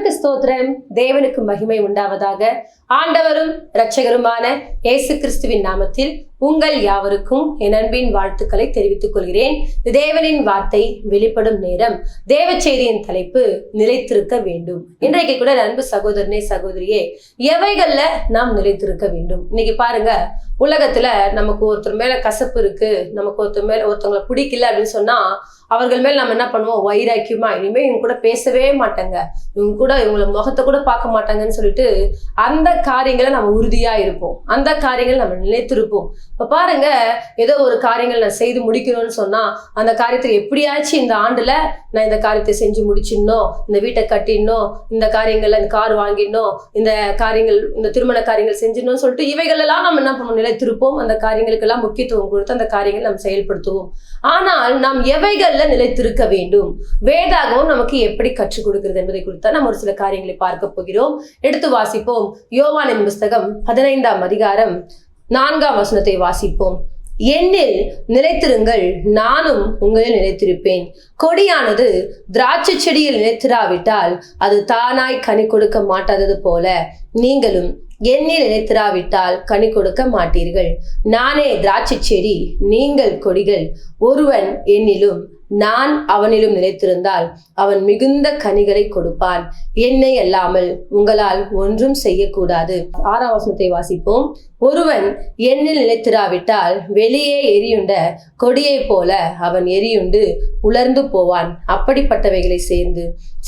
தேவனுக்கு ஸ்தோத்திரம், தேவனுக்கு மகிமை உண்டாவதாக. ஆண்டவரும் இரட்சகருமான இயேசு கிறிஸ்துவின் நாமத்தில் உங்கள் யாவருக்கும் என் அன்பின் வாழ்த்துக்களை தெரிவித்துக் கொள்கிறேன். தேவனின் வார்த்தை வெளிப்படும் நேரம். தேவ செய்தியின் தலைப்பு நிலைத்திருக்க வேண்டும். இன்றைக்கு கூட அன்பு சகோதரனே சகோதரியே, எவைகள்ல நாம் நிலைத்திருக்க வேண்டும்? இன்னைக்கு பாருங்க, உலகத்துல நமக்கு ஒருத்தர் மேல கசப்பு இருக்கு, நமக்கு ஒருத்தவங்களை பிடிக்கல அப்படின்னு சொன்னா அவர்கள் மேல் நம்ம என்ன பண்ணுவோம்? வைராக்கியமா இனிமே இவங்க கூட பேசவே மாட்டாங்க, இவங்கள முகத்தை கூட பார்க்க மாட்டாங்கன்னு சொல்லிட்டு அந்த காரியங்களை நம்ம உறுதியா இருப்போம், அந்த காரியங்கள் நம்ம நிலைத்திருப்போம். இப்ப பாருங்க, ஏதோ ஒரு காரியங்கள் நான் செய்து முடிக்கணும்னு சொன்னா அந்த காரியத்தை எப்படியாச்சும் இந்த ஆண்டுல நான் இந்த காரியத்தை செஞ்சு முடிச்சிடணும், இந்த வீட்டை கட்டிடணும், இந்த காரியங்கள்ல இந்த கார் வாங்கிடணும், இந்த காரியங்கள், இந்த திருமண காரியங்கள் செஞ்சிடணும்னு சொல்லிட்டு இவைகள் எல்லாம் நம்ம என்ன பண்ணுவோம்? நிலைத்திருப்போம். அந்த காரியங்களுக்கு எல்லாம் முக்கியத்துவம் கொடுத்து அந்த காரியங்கள் நம்ம செயல்படுத்துவோம். ஆனால் நாம் எவைகள்ல நிலைத்திருக்க வேண்டும், வேதாகமம் நமக்கு எப்படி கற்றுக் கொடுக்கிறது என்பதை குறித்து நம்ம ஒரு சில காரியங்களை பார்க்க போகிறோம். எடுத்து வாசிப்போம். யோவானின் புஸ்தகம் 15ஆம் அதிகாரம் 4ஆம் வசனத்தை வாசிப்போம். என்னில் நிலைத்திருங்கள், நானும் உங்களில் நிலைத்திருப்பேன். கொடியானது திராட்சை செடியில் நிலைத்திராவிட்டால் அது தானாய் கனி கொடுக்க மாட்டாதது போல நீங்களும் என்னில் நிலைத்திராவிட்டால் கனி கொடுக்க மாட்டீர்கள். நானே திராட்சை செடி, நீங்கள் கொடிகள். ஒருவன் என்னிலும் நான் அவனிலும் நிலைத்திருந்தால் அவன் மிகுந்த கனிகளை கொடுப்பான். என்னை அல்லாமல் உங்களால் ஒன்றும் செய்யக்கூடாது. 6ஆம் வசனத்தை வாசிப்போம். ஒருவன் என்னில் நிலைத்திராவிட்டால் வெளியே எரியுண்ட கொடியை போல அவன் எரியுண்டு உலர்ந்து போவான். அப்படிப்பட்டவைகளை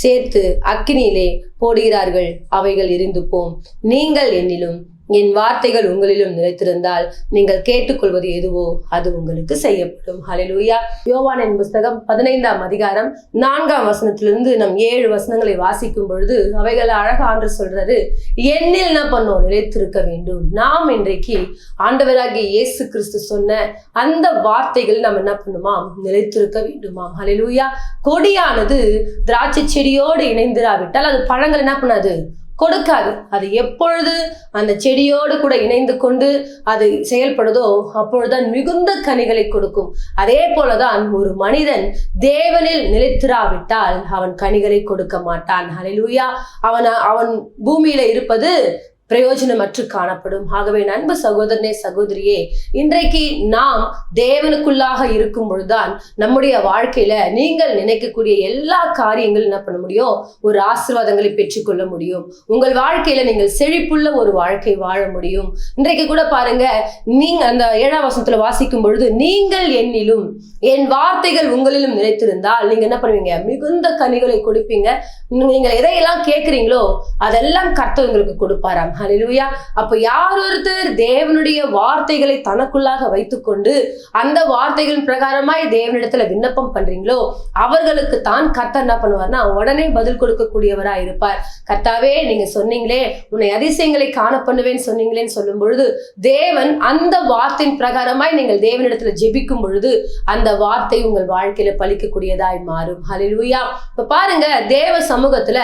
சேர்த்து அக்கினியிலே போடுகிறார்கள், அவைகள் எரிந்து போம். நீங்கள் என்னிலும் என் வார்த்தைகள் உங்களிலும் நிலைத்திருந்தால் நீங்கள் கேட்டுக்கொள்வது எதுவோ அது உங்களுக்கு செய்யப்படும். ஹல்லேலூயா. யோவானின் புஸ்தகம் 15ஆம் அதிகாரம் 4ஆம் வசனத்திலிருந்து நம் 7 வசனங்களை வாசிக்கும் பொழுது அவைகளை அழகா ஆண்டு சொல்றாரு, என்னில் என்ன பண்ணோம்? நிலைத்திருக்க வேண்டும். நாம் இன்றைக்கு ஆண்டவராகிய இயேசு கிறிஸ்து சொன்ன அந்த வார்த்தைகள் நம்ம என்ன பண்ணுமாம்? நிலைத்திருக்க வேண்டுமாம். ஹல்லேலூயா. கொடியானது திராட்சை செடியோடு இணைந்திராவிட்டால் அது பழங்கள் என்ன பண்ணாது? கொடுக்காது. அது எப்பொழுது அந்த செடியோடு கூட இணைந்து கொண்டு அது செயல்படுதோ அப்பொழுதுதான் மிகுந்த கனிகளை கொடுக்கும். அதே போலதான் ஒரு மனிதன் தேவனில் நிலைத்திராவிட்டால் அவன் கனிகளை கொடுக்க மாட்டான். ஹல்லேலூயா. அவன் பூமியில இருப்பது பிரயோஜனமற்று காணப்படும். ஆகவே நண்பு சகோதரனே சகோதரியே, இன்றைக்கு நாம் தேவனுக்குள்ளாக இருக்கும் பொழுதுதான் நம்முடைய வாழ்க்கையில நீங்கள் நினைக்கக்கூடிய எல்லா காரியங்களும் என்ன பண்ண முடியும்? ஒரு ஆசீர்வாதங்களை பெற்றுக்கொள்ள முடியும். உங்கள் வாழ்க்கையில நீங்கள் செழிப்புள்ள ஒரு வாழ்க்கை வாழ முடியும். இன்றைக்கு கூட பாருங்க, நீங்க அந்த 7ஆம் வசனத்துல வாசிக்கும் பொழுது, நீங்கள் என்னிலும் என் வார்த்தைகள் உங்களிலும் நிலைத்திருந்தால் நீங்க என்ன பண்ணுவீங்க? மிகுந்த கனிகளை கொடுப்பீங்க. நீங்கள் எதையெல்லாம் கேட்கிறீங்களோ அதெல்லாம் கர்த்தர் உங்களுக்கு கொடுப்பாராம். ஹல்லேலூயா. அப்ப யார் ஒருத்தர் தேவனுடைய வார்த்தைகளை தனக்குள்ளாக வைத்துக்கொண்டு அந்த வார்த்தைகளின் பிரகாரமாய் தேவனிடத்துல விண்ணப்பம் பண்றீங்களோ அவர்களுக்கு தான் கர்த்தர் என்ன பண்ணுவார்னா உடனே பதில் கொடுக்கக்கூடியவரா இருப்பார். கர்த்தாவே, நீங்க சொன்னீங்களே உன்னை அதிசயங்களை காண பண்ணுவேன்னு சொன்னீங்களேன்னு சொல்லும் பொழுது தேவன் அந்த வார்த்தையின் பிரகாரமாய் நீங்கள் தேவனிடத்துல ஜெபிக்கும் பொழுது அந்த வார்த்தை உங்கள் வாழ்க்கையில பலிக்கக்கூடியதாய் மாறும். ஹல்லேலூயா. இப்ப பாருங்க, தேவ சமூகத்துல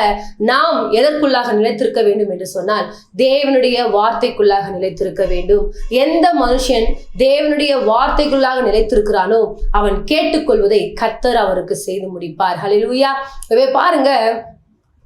நாம் எதற்குள்ளாக நிலைத்திருக்க வேண்டும் என்று சொன்னால் தேவனுடைய வார்த்தைக்குள்ளாக நிலைத்திருக்க வேண்டும். எந்த மனுஷன் தேவனுடைய வார்த்தைக்குள்ளாக நிலைத்திருக்கிறானோ அவன் கேட்டுக்கொள்வதை கர்த்தர் அவருக்கு செய்து முடிப்பார். ஹல்லேலூயா. பாருங்க,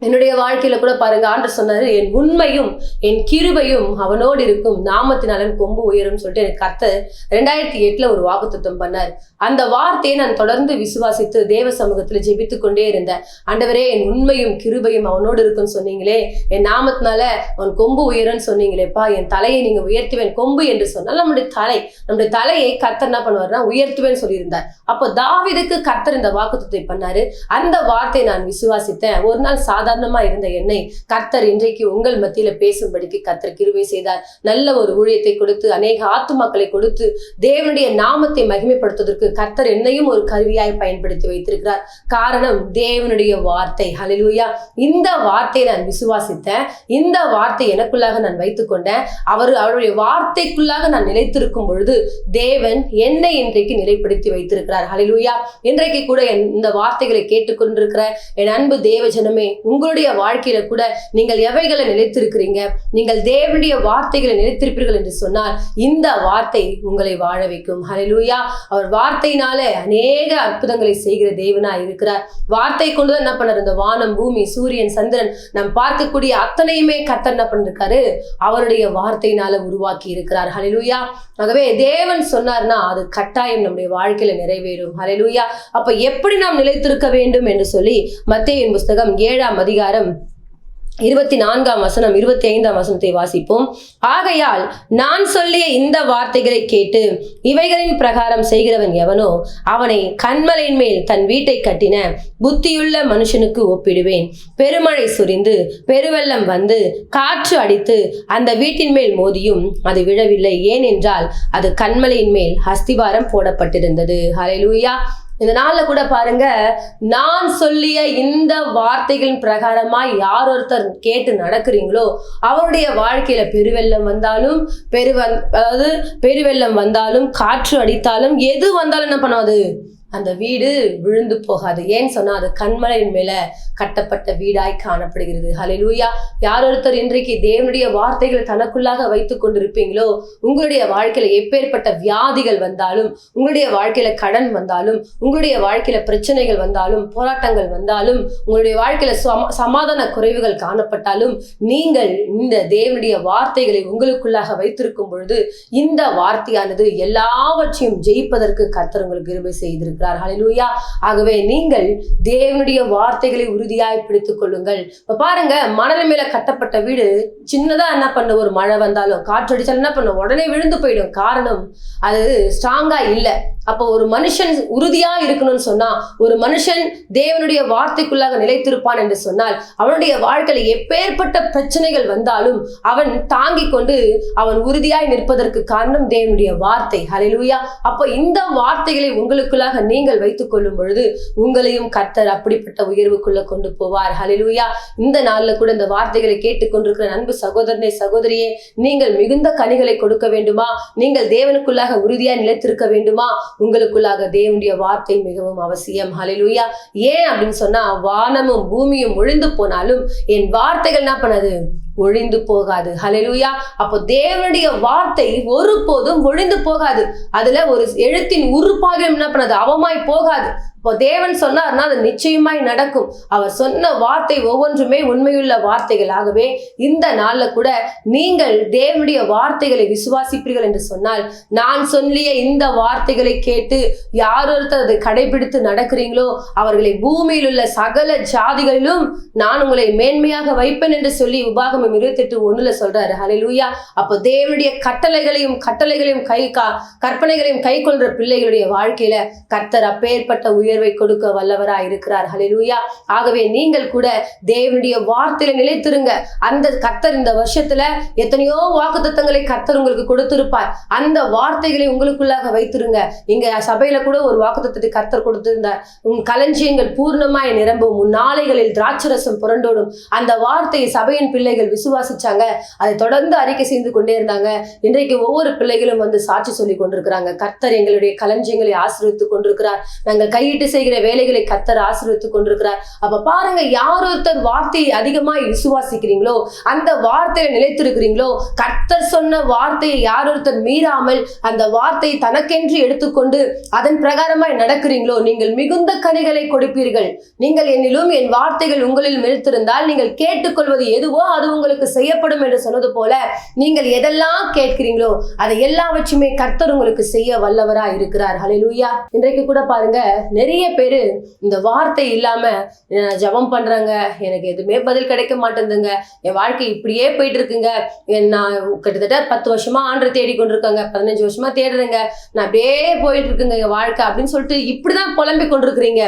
என்னுடைய வாழ்க்கையில கூட பாருங்க, ஆண்டவர் சொன்னாரு, என் உண்மையும் என் கிருபையும் அவனோடு இருக்கும், நாமத்தினாலன் கொம்பு உயரும் சொல்லிட்டு எனக்கு கர்த்தர் 2008 ஒரு வாக்குத்தத்தம் பண்ணார். அந்த வார்த்தையை நான் தொடர்ந்து விசுவாசித்து தேவ சமூகத்துல ஜெபித்து கொண்டே இருந்தேன். ஆண்டவரே, என் உண்மையும் கிருபையும் அவனோடு இருக்குன்னு சொன்னீங்களே, என் நாமத்தினால அவன் கொம்பு உயரும்னு சொன்னீங்களேப்பா, என் தலையை நீங்க உயர்த்துவேன். கொம்பு என்று சொன்னால் நம்முடைய தலையை கர்த்தர் என்ன பண்ணுவார்னா உயர்த்துவேன்னு சொல்லியிருந்தார். அப்போ தாவீதுக்கு கர்த்தர் இந்த வாக்குத்தத்தை பண்ணாரு. அந்த வார்த்தையை நான் விசுவாசித்தேன். ஒரு நாள் சாதாரணமா இருந்த என்னை கர்த்தர் இன்றைக்கு உங்கள் மத்தியில பேசும்படிக்கு கர்த்தர் கிருபை செய்தார். நல்ல ஒரு ஊழியத்தை கொடுத்து அநேக ஆத்துமாக்களை கொடுத்து தேவனுடைய நாமத்தை மகிமைப்படுத்துவதற்கு கர்த்தர் என்னையும் ஒரு கருவியாய் பயன்படுத்தி வைத்திருக்கிறார். காரணம் தேவனுடைய வார்த்தை. ஹல்லேலூயா. இந்த வார்த்தையை நான் விசுவாசித்தேன். இந்த வார்த்தை எனக்குள்ளாக நான் வைத்துக் கொண்டேன். அவருடைய வார்த்தைக்குள்ளாக நான் நிலைத்திருக்கும் பொழுது தேவன் என்னை இன்றைக்கு நிலைப்படுத்தி வைத்திருக்கிறார். ஹல்லேலூயா. இன்றைக்கு கூட இந்த வார்த்தைகளை கேட்டுக்கொண்டிருக்கிற என் அன்பு தேவ ஜனமே, உங்களுடைய வாழ்க்கையில கூட நீங்கள் எவைகளை நிலைத்திருக்கிறீங்க, நீங்கள் தேவனுடைய வார்த்தைகளை நிலைத்திருப்பீர்கள் என்று சொன்னால் இந்த வார்த்தை உங்களை வாழ வைக்கும். ஹல்லேலூயா. அவர் வார்த்தையினால அநேக அற்புதங்களை செய்கிற தேவனா இருக்கிறார். வார்த்தை கொண்டுதான் என்ன பண்ணார், இந்த வானம், பூமி, சூரியன், சந்திரன் நாம் பார்க்கக்கூடிய அத்தனையுமே கர்த்தர் என்ன பண்ணிருக்காரு, அவருடைய வார்த்தையினால உருவாக்கி இருக்கிறார். ஹல்லேலூயா. ஆகவே தேவன் சொன்னார்னா அது கட்டாயம் நம்முடைய வாழ்க்கையில நிறைவேறும். ஹல்லேலூயா. அப்ப எப்படி நாம் நிலைத்திருக்க வேண்டும் என்று சொல்லி மத்தேயுவின் புஸ்தகம் 7ஆம் அதிகாரம் 24ஆம் வசனம் 25ஆம் வசனத்தை வாசிப்போம். ஆகையால் நான் சொல்லிய இந்த வார்த்தைகளை கேட்டு இவைகளின் பிரகாரம் செய்கிறவன் எவனோ அவனை கன்மலையின் மேல் தன் வீட்டை கட்டின புத்தியுள்ள மனுஷனுக்கு ஒப்பிடுவேன். பெருமழை சொரிந்து பெருவெள்ளம் வந்து காற்று அடித்து அந்த வீட்டின் மேல் மோதியும் அது விழவில்லை, ஏனென்றால் அது கன்மலையின் மேல் அஸ்திவாரம் போடப்பட்டிருந்தது. ஹல்லேலூயா. இந்த நாள்ல கூட பாருங்க, நான் சொல்லிய இந்த வார்த்தைகளின் பிரகாரமா யார் ஒருத்தர் கேட்டு நடக்கிறீங்களோ அவருடைய வாழ்க்கையில பெருவெள்ளம் வந்தாலும் பெருவெள்ளம் வந்தாலும் காற்று அடித்தாலும் எது வந்தாலும் என்ன பண்ணாது, அந்த வீடு விழுந்து போகாது. ஏன்னு சொன்னா அது கன்மலையின் மேல கட்டப்பட்ட வீடாய் காணப்படுகிறது. ஹல்லேலூயா. யார் ஒருத்தர் இன்றைக்கு தேவனுடைய வார்த்தைகளை தனக்குள்ளாக வைத்துக் கொண்டிருப்பீங்களோ உங்களுடைய வாழ்க்கையில எப்பேற்பட்ட வியாதிகள் வந்தாலும், உங்களுடைய வாழ்க்கையில கடன் வந்தாலும், உங்களுடைய வாழ்க்கையில பிரச்சனைகள் வந்தாலும், போராட்டங்கள் வந்தாலும், உங்களுடைய வாழ்க்கையில சமாதான குறைவுகள் காணப்பட்டாலும் நீங்கள் இந்த தேவனுடைய வார்த்தைகளை உங்களுக்குள்ளாக வைத்திருக்கும் பொழுது இந்த வார்த்தையானது எல்லாவற்றையும் ஜெயிப்பதற்கு கர்த்தர் உங்களுக்கு கிருபை செய்திருக்கிறார். ஹல்லேலூயா. ஆகவே நீங்கள் தேவனுடைய வார்த்தைகளை உறுதியாய் பிடித்துக் கொள்ளுங்கள். இப்ப பாருங்க, மணல் மேல கட்டப்பட்ட வீடு சின்னதா என்ன பண்ண, ஒரு மழை வந்தாலும் காற்று அடிச்சாலும் என்ன பண்ண, உடனே விழுந்து போயிடும். காரணம் அது ஸ்ட்ராங்கா இல்லை. அப்போ ஒரு மனுஷன் உறுதியா இருக்கணும்னு சொன்னா, ஒரு மனுஷன் தேவனுடைய வார்த்தைக்குள்ளாக நிலைத்திருப்பான் என்று சொன்னால் அவனுடைய வாழ்க்கையில எப்பேற்பட்ட பிரச்சனைகள் வந்தாலும் அவன் தாங்கி கொண்டு அவன் உறுதியாய் நிற்பதற்கு காரணம் தேவனுடைய வார்த்தை. ஹல்லேலூயா. அப்போ இந்த வார்த்தைகளை உங்களுக்குள்ளாக நீங்கள் வைத்துக் கொள்ளும் பொழுது உங்களையும் கர்த்தர் அப்படிப்பட்ட உயர்வுக்குள்ள கொண்டு போவார். ஹல்லேலூயா. இந்த நாள்ல கூட இந்த வார்த்தைகளை கேட்டுக்கொண்டிருக்கிற அன்பு சகோதரனே, சகோதரியே, நீங்கள் மிகுந்த கனிகளை கொடுக்க வேண்டுமா, நீங்கள் தேவனுக்குள்ளாக உறுதியா நிலைத்திருக்க வேண்டுமா, உங்களுக்குள்ளாக தேவனுடைய வார்த்தை மிகவும் அவசியம். ஹல்லேலூயா. ஏன் அப்படின்னு சொன்னா, வானமும் பூமியும் ஒழிந்து போனாலும் என் வார்த்தைகள் என்ன பண்ணது, ஒழிந்து போகாது. ஹல்லேலூயா. அப்போ தேவனுடைய வார்த்தை ஒருபோதும் ஒழிந்து போகாது. அதுல ஒரு எழுத்தின் உருப்பாக என்ன பண்ணது, அவமாய் போகாது. இப்போ தேவன் சொன்னார்னா அது நிச்சயமாய் நடக்கும். அவர் சொன்ன வார்த்தை ஒவ்வொன்றுமே உண்மையுள்ள வார்த்தைகளாகவே இந்த நாள்ல கூட நீங்கள் தேவனுடைய வார்த்தைகளை விசுவாசிப்பீர்கள் என்று சொன்னால், நான் சொல்லிய இந்த வார்த்தைகளை கேட்டு யார் ஒருத்தர் அதை கடைபிடித்து நடக்கிறீங்களோ அவர்களை பூமியில் உள்ள சகல ஜாதிகளிலும் நான் உங்களை மேன்மையாக வைப்பேன் என்று சொல்லி உபாகமம் 28:1 சொல்றாரு. ஹல்லேலூயா. அப்போ தேவனுடைய கட்டளைகளையும் கற்பனைகளையும் கை கொள்ற பிள்ளைகளுடைய வாழ்க்கையில கர்த்தர் அப்பேற்பட்ட உயர்வை கொடுக்க வல்லவராய் இருக்கிறார். ஹல்லேலூயா. ஆகவே நீங்கள் கூட தேவனுடைய வார்த்தையில நிலைத்திருங்க. அந்த கர்த்தர் இந்த வருஷத்துல எத்தனையோ வாக்குத்தத்தங்களை கர்த்தர் உங்களுக்கு கொடுத்திருப்பார். அந்த வார்த்தைகளை உங்களுக்குள்ளாக வைத்திருங்க. இங்க சபையில கூட ஒரு வாக்குத்தத்தத்தை கர்த்தர் கொடுத்திருந்தார். உன் களஞ்சியங்கள் பூர்ணமாய் நிரம்பும், உன் நாளைகளில் திராட்சரசம் புரண்டோடும். அந்த வார்த்தையை சபையின் பிள்ளைகள் விசுவாசிச்சாங்க. அதை தொடர்ந்து அறிக்கை செய்து கொண்டே இருந்தாங்க. இன்றைக்கு ஒவ்வொரு பிள்ளைகளும் வந்து சாட்சி சொல்லி கொண்டிருக்கிறாங்க. கர்த்தர் எங்களுடைய களஞ்சியங்களை ஆசீர்வதித்துக் கொண்டிருக்கிறார். நாங்கள் கையிட்டு செய்கிற வேலைகளை கர்த்தர் ஆசீர்வதித்துக் கொண்டிருக்கிறார். அப்ப பாருங்க, யார் ஒருத்தர் வார்த்தையை அதிகமாய் விசுவாசிக்கிறீங்களோ, அந்த வார்த்தையில நிலைத்திருக்கிறீங்களோ, கர்த்தர் சொன்ன வார்த்தையை யார் ஒருத்தர் மீறாமல் அந்த வார்த்தையை தனக்கென்று எடுத்துக்கொண்டு அதன் பிரகாரமாய் நடக்கிறீங்களோ நீங்கள் மிகுந்த கனிகளை கொடுப்பீர்கள். நீங்கள் என்னிலும் என் வார்த்தைகள் உங்களில் நிலைத்திருந்தால் நீங்கள் கேட்டுக்கொள்வது எதுவோ அது உங்களுக்கு செய்யப்படும் என்று சொன்னது போல, நீங்கள் எதெல்லாம் கேட்கிறீங்களோ அதை எல்லாவற்றுமே கர்த்தர் உங்களுக்கு செய்ய வல்லவரா இருக்கிறார். ஹல்லேலூயா. இன்றைக்கு கூட பாருங்க, நிறைய பேரு இந்த வார்த்தை இல்லாம ஜெபம் பண்றாங்க, எனக்கு எதுவுமே பதில் கிடைக்க மாட்டேங்குதுங்க, என் வாழ்க்கை இப்படியே போயிட்டு இருக்குங்க, நான் கிட்டத்தட்ட 10 வருஷமா ஆண்டரை தேடி கொண்டிருக்காங்க, 15 வருஷமா தேடுறேங்க, நான் அப்படியே போயிட்டு இருக்குங்க என் வாழ்க்கை அப்படின்னு சொல்லிட்டு இப்படிதான் புலம்பிக் கொண்டிருக்கிறீங்க.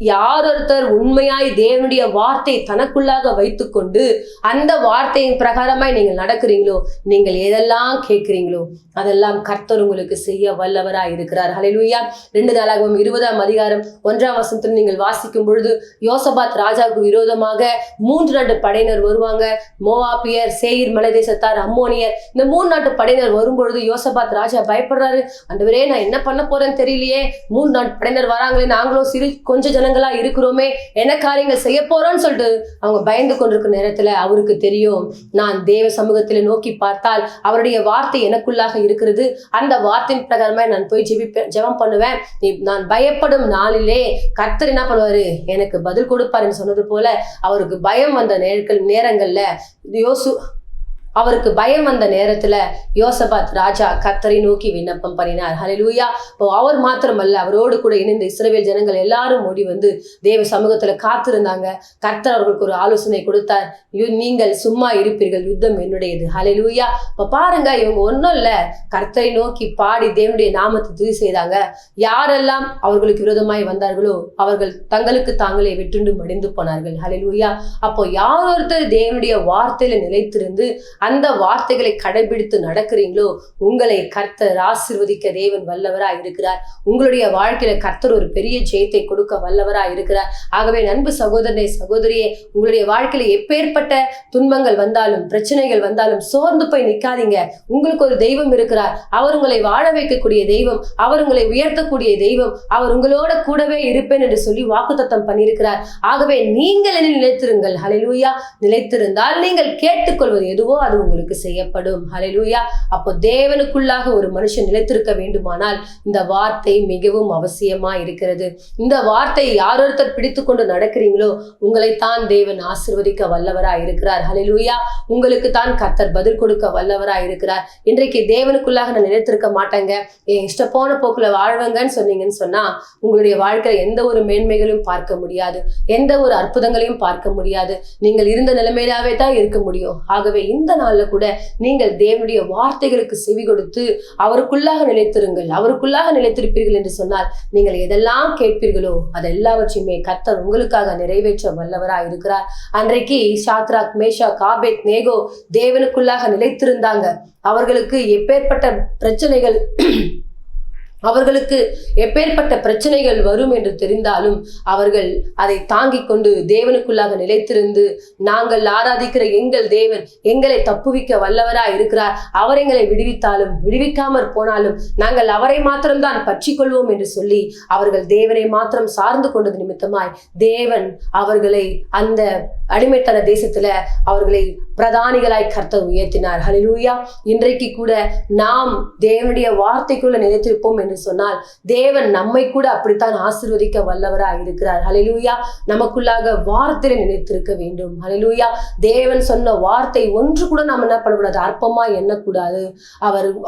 யார் ஒருத்தர் உண்மையாய் தேவனுடைய வார்த்தை தனக்குள்ளாக வைத்துக்கொண்டு அந்த வார்த்தையின் பிரகாரமாய் நீங்கள் நடக்கிறீங்களோ, நீங்கள் எதெல்லாம் கேட்கிறீங்களோ அதெல்லாம் கர்த்தர் உங்களுக்கு செய்ய வல்லவராய் இருக்கிறார். ஹல்லேலூயா. 2 நாளாகமம் 20ஆம் அதிகாரம் 1ஆம் வசனத்தில் நீங்கள் வாசிக்கும் பொழுது, யோசபாத் ராஜாவுக்கு விரோதமாக 3 நாட்டு படையினர் வருவாங்க. மோவாபியர், சேயீர் மலை தேசத்தார், அம்மோனியர், இந்த 3 நாட்டு படையினர் வரும்பொழுது யோசபாத் ராஜா பயப்படுறாரு. ஆண்டவரே, நான் என்ன பண்ண போறேன்னு தெரியலையே, 3 நாட்டு படையினர் வராங்களே, நாங்களும் கொஞ்ச ஜன ஜனங்களா இருக்கிறோமே, என்ன காரியங்கள் செய்ய போறோம்னு சொல்லிட்டு அவங்க பயந்து கொண்டிருக்கிற நேரத்துல அவருக்கு தெரியும், நான் தேவ சமூகத்துல நோக்கி பார்த்தால் அவருடைய வார்த்தை எனக்குள்ளாக இருக்கிறது, அந்த வார்த்தையின் பிரகாரமா நான் போய் ஜெபம் பண்ணுவேன், நான் பயப்படும் நாளிலே கர்த்தர் என்ன பண்ணுவாரு, எனக்கு பதில் கொடுப்பாருன்னு சொன்னது போல அவருக்கு பயம் வந்த நேரங்கள்ல அவருக்கு பயம் வந்த நேரத்துல யோசபாத் ராஜா கர்த்தரை நோக்கி விண்ணப்பம் பண்ணினார். ஹல்லேலூயா. இப்போ அவர் மாத்திரமல்ல, அவரோடு கூட இணைந்த இஸ்ரவேல் ஜனங்கள் எல்லாரும் ஓடி வந்து தேவ சமூகத்துல காத்திருந்தாங்க. கர்த்தர் அவர்களுக்கு ஒரு ஆலோசனை கொடுத்தார், நீங்கள் சும்மா இருப்பீர்கள், யுத்தம் என்னுடையது. ஹல்லேலூயா. இப்ப பாருங்க, இவங்க ஒன்றும் இல்ல, கர்த்தரை நோக்கி பாடி தேவனுடைய நாமத்தை துதி செய்தாங்க. யாரெல்லாம் அவர்களுக்கு விரோதமாய் வந்தார்களோ அவர்கள் தங்களுக்கு தாங்களே வெட்டுண்டு மடிந்து போனார்கள். ஹல்லேலூயா. அப்போ யார் ஒருத்தர் தேவனுடைய வார்த்தையில நிலைத்திருந்து அந்த வார்த்தைகளை கடைபிடித்து நடக்கிறீங்களோ உங்களை கர்த்தர் ஆசீர்வதிக்க தேவன் வல்லவராய் இருக்கிறார். உங்களுடைய வாழ்க்கையில கர்த்தர் ஒரு பெரிய ஜெயத்தை கொடுக்க வல்லவராய் இருக்கிறார். ஆகவே அன்பு சகோதரனே, சகோதரியே, உங்களுடைய வாழ்க்கையில எப்பேற்பட்ட துன்பங்கள் வந்தாலும் பிரச்சனைகள் வந்தாலும் சோர்ந்து போய் நிற்காதீங்க. உங்களுக்கு ஒரு தெய்வம் இருக்கிறார். அவர் உங்களை வாழ வைக்கக்கூடிய தெய்வம், அவர் உங்களை உயர்த்தக்கூடிய தெய்வம், அவர் உங்களோட கூடவே இருப்பேன் என்று சொல்லி வாக்குத்தத்தம் பண்ணியிருக்கிறார். ஆகவே நீங்கள் என்ன நிலைத்திருங்கள். ஹல்லேலூயா. நிலைத்திருந்தால் நீங்கள் கேட்டுக்கொள்வது எதுவோ அது உங்களுக்கு செய்யப்படும். ஹல்லேலூயா. அப்போ தேவனுக்குள்ளாக ஒரு மனுஷன் நிலைத்திருக்க வேண்டுமானால் இந்த வார்த்தை மிகவும் அவசியமா இருக்கிறது. இந்த வார்த்தை யாரொருத்தர் பிடித்து கொண்டு நடக்கிறீங்களோ உங்களைத்தான் தேவன் ஆசீர்வதிக்க வல்லவராய் இருக்கிறார். ஹல்லேலூயா. உங்களுக்கு தான் கர்த்தர் பதில் கொடுக்க வல்லவராய் இருக்கிறார். இன்றைக்கு தேவனுக்குள்ளாக நான் நிலைத்திருக்க மாட்டேங்க, என் இஷ்ட போன போக்குல வாழ்வங்கன்னு சொன்னீங்கன்னு சொன்னா உங்களுடைய வாழ்க்கையில எந்த ஒரு மேன்மைகளையும் பார்க்க முடியாது, எந்த ஒரு அற்புதங்களையும் பார்க்க முடியாது. நீங்கள் இருந்த நிலைமையிலாவே தான் இருக்க முடியும். ஆகவே இந்த நாள்ல கூட நீங்கள் தேவனுடைய வார்த்தைகளுக்கு செவி கொடுத்து அவருக்குள்ளாக நிலைத்திருங்கள். அவருக்குள்ளாக நிலைத்திருப்பீர்கள் என்று சொன்னால் நீங்கள் எதெல்லாம் கேட்பீர்களோ அதெல்லாவற்றையுமே கர்த்தர் உங்களுக்காக நிறைவேற்ற வல்லவராய் இருக்கிறார். அன்றைக்கு சாத்ராக், மேஷாக், ஆபேத்நேகோ தேவனுக்குள்ளாக நிலைத்திருந்தாங்க. அவர்களுக்கு எப்பேற்பட்ட பிரச்சனைகள் வரும் என்று தெரிந்தாலும் அவர்கள் அதை தாங்கிக் கொண்டு தேவனுக்குள்ளாக நிலைத்திருந்து, நாங்கள் ஆராதிக்கிற எங்கள் தேவன் எங்களை தப்புவிக்க வல்லவராய் இருக்கிறார், அவர் எங்களை விடுவித்தாலும் விடுவிக்காமற் போனாலும் நாங்கள் அவரை மாத்திரம்தான் பற்றி கொள்வோம் என்று சொல்லி அவர்கள் தேவனை மாத்திரம் சார்ந்து கொண்டது நிமித்தமாய் தேவன் அவர்களை அந்த அடிமைத்தன தேசத்துல அவர்களை பிரதானிகளாய் கர்த்தர் உயர்த்தினார். ஹல்லேலூயா. இன்றைக்கு கூட நாம் தேவனுடைய வார்த்தைக்குள்ள நிலைத்திருப்போம் என்று சொன்னால் தேவன் நம்மை கூட அப்படித்தான் ஆசீர்வதிக்க வல்லவராய் இருக்கிறார். ஹல்லேலூயா. நமக்குள்ளாக வார்த்தையில நிலைத்திருக்க வேண்டும். ஹல்லேலூயா. தேவன் சொன்ன வார்த்தை ஒன்று கூட நாம் என்ன பண்ணக்கூடாது, அற்பமா எண்ணக்கூடாது.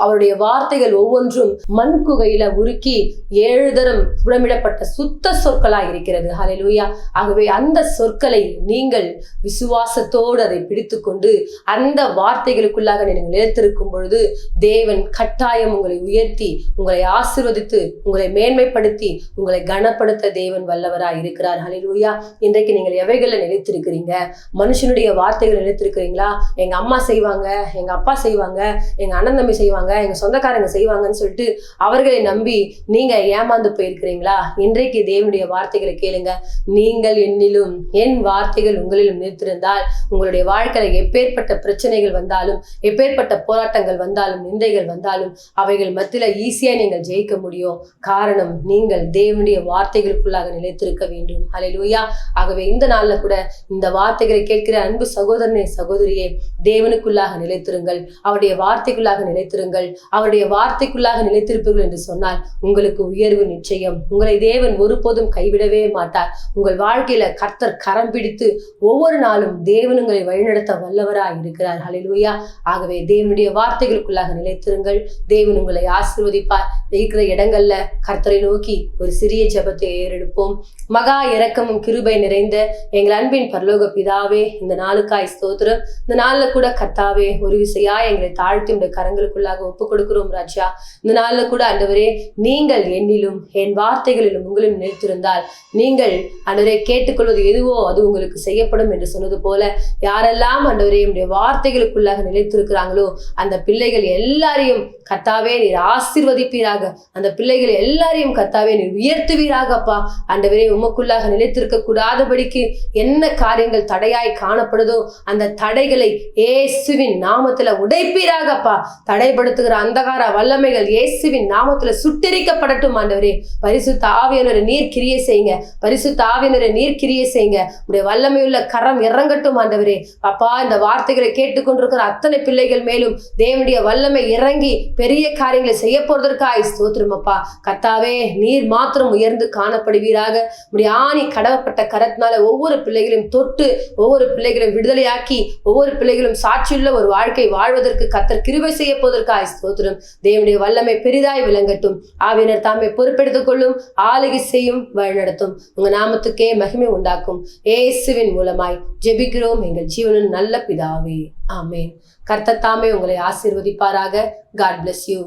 அவருடைய வார்த்தைகள் ஒவ்வொன்றும் மண் குகையில உருக்கி 7 தரம் புடமிடப்பட்ட சுத்த சொற்களாய் இருக்கிறது. ஹல்லேலூயா. ஆகவே அந்த சொற்களை நீங்கள் விசுவாசத்தோடு அதை பிடித்துக்கொண்டு அந்த வார்த்தைகளுக்குள்ளாக நீங்கள் நிலைத்திருக்கும் பொழுது தேவன் கட்டாயம் உங்களை உயர்த்தி உங்களை ஆசீர்வதித்து உங்களை மேன்மைப்படுத்தி உங்களை கனப்படுத்த தேவன் வல்லவராய் இருக்கிறார். ஹல்லேலூயா. இன்றைக்கு நீங்கள் எவைகளை நிலைத்திருக்கிறீங்க? மனுஷனுடைய வார்த்தைகள் நிலைத்திருக்கிறீங்களா? எங்க அம்மா செய்வாங்க, எங்க அப்பா செய்வாங்க, எங்க அண்ணன் தம்பி செய்வாங்க, எங்க சொந்தக்காரங்க செய்வாங்கன்னு சொல்லிட்டு அவர்களை நம்பி நீங்க ஏமாந்து போயிருக்கிறீங்களா? இன்றைக்கு தேவனுடைய வார்த்தைகளை கேளுங்க. நீங்கள் என்னிலும் என் வார்த்தைகள் உங்களிலும் நிலைத்திருந்தால் உங்களுடைய வாழ்க்கையில எப்பேற்பட்ட பிரச்சனைகள் வந்தாலும், எப்பேற்பட்ட போராட்டங்கள் வந்தாலும், நிந்தைகள் வந்தாலும் அவைகள் மத்தியில ஈஸியா நீங்கள் ஜெயிக்க முடியும். காரணம், நீங்கள் தேவனுடைய வார்த்தைகளுக்குள்ளாக நிலைத்திருக்க வேண்டும். ஹல்லேலூயா. ஆகவே இந்த நாள்ல கூட இந்த வார்த்தைகளை கேட்கிற அன்பு சகோதரனே, சகோதரியே, தேவனுக்குள்ளாக நிலைத்திருங்கள். அவருடைய வார்த்தைக்குள்ளாக நிலைத்திருங்கள். அவருடைய வார்த்தைக்குள்ளாக நிலைத்திருப்பீர்கள் என்று சொன்னால் உங்களுக்கு உயர்வு நிச்சயம். உங்களை தேவன் ஒருபோதும் கைவிடவே மாட்டார். உங்கள் வாழ்க்கையில கர்த்தர் கரம் பிடித்து ஒவ்வொரு நாளும் தேவன் உங்களை வழிநடத்த வல்லவராய் இருக்கிறார். ஹல்லேலூயா. ஆகவே தேவனுடைய வார்த்தைகளுக்குள்ளாக நிலைத்திருங்கள். தேவன் உங்களை ஆசீர்வதிப்பார். இருக்கிற இடங்கள்ல கர்த்தரை நோக்கி ஒரு சிறிய ஜெபத்தை ஏறெடுப்போம். மகா இரக்கமும் கிருபை நிறைந்த எங்கள் அன்பின் பரலோக பிதாவே, இந்த நாளுக்காய் ஸ்தோத்திரம். இந்த நாள்ல கூட கர்த்தாவே ஒரு விசையா எங்களை தாழ்த்தி உடைய கரங்களுக்குள்ளாக ஒப்புக் கொடுக்கிறோம் ராஜா. இந்த நாள்ல கூட ஆண்டவரே, நீங்கள் என்னிலும் என் வார்த்தைகளிலும் உங்களிலும் நிலைத்திருந்தால் நீங்கள் ஆண்டவரே கேட்டுக்கொள்வது எதுவோ அது உங்களுக்கு செய்யப்படும் செய்யப்படும் என்று சொன்னது போல யாரெல்லாம் ஆண்டவரே உம்முடைய வார்த்தைகளுக்குள்ளாக நிலைத்திருக்கிறாங்களோ அந்த பிள்ளைகள் எல்லாரையும் கர்த்தாவே நீர் ஆசீர்வதிப்பீராக. அந்த பிள்ளைகள் எல்லாரையும் கர்த்தாவே நீர் உயர்த்துவீராகப்பா. ஆண்டவரே உமக்குள்ளாக நிலைத்திருக்க கூடாதபடிக்கு என்ன காரியங்கள் தடையாய் காணப்படுதோ அந்த தடைகளை இயேசுவின் நாமத்துல உடைப்பீராகப்பா. தடைப்படுத்துகிற அந்தகார வல்லமைகள் இயேசுவின் நாமத்துல சுட்டெரிக்கப்படட்டும் ஆண்டவரே. பரிசுத்த ஆவியானவரே நீர் கிரியை செய்யுங்க. பரிசுத்த ஆவியானவரே நீர் கிரியை செய்யுங்க. உடைய வல்லமையுள்ள கரம் இறங்கட்டும் ஆண்டவரே. அப்பா, இந்த வார்த்தைகளை கேட்டுக்கொண்டிருக்கிற அத்தனை பிள்ளைகள் மேலும் தேவனுடைய வல்லமை இறங்கி பெரிய காரியங்களை செய்ய போறதற்காய் ஸ்தோத்திரம் அப்பா. கர்த்தாவே நீர் மாத்திரம் உயர்ந்து காணப்படுவீராக. உடைய ஆணி கடவப்பட்ட கரத்தினால ஒவ்வொரு பிள்ளைகளையும் தொட்டு ஒவ்வொரு பிள்ளைகளையும் விடுதலையாக்கி ஒவ்வொரு பிள்ளைகளும் சாட்சியுள்ள ஒரு வாழ்க்கை வாழ்வதற்கு கர்த்தர் கிருபை செய்ய போவதற்காய் ஸ்தோத்திரம். தேவனுடைய வல்லமை பெரிதாய் விளங்கட்டும். ஆவியினர் தாமே பொறுப்பெடுத்துக் கொள்ளும், ஆளுகை செய்யும், வழிநடத்தும். உங்க நாமத்துக்கே மகிமை உண்டாக்கும். இயேசுவின் மூலமாய் ஜெபிக்கிறோம் எங்கள் ஜீவனின் நல்ல பிதாவே, ஆமென். கர்த்தர் தாமே உங்களை ஆசீர்வதிப்பாராக. God bless you.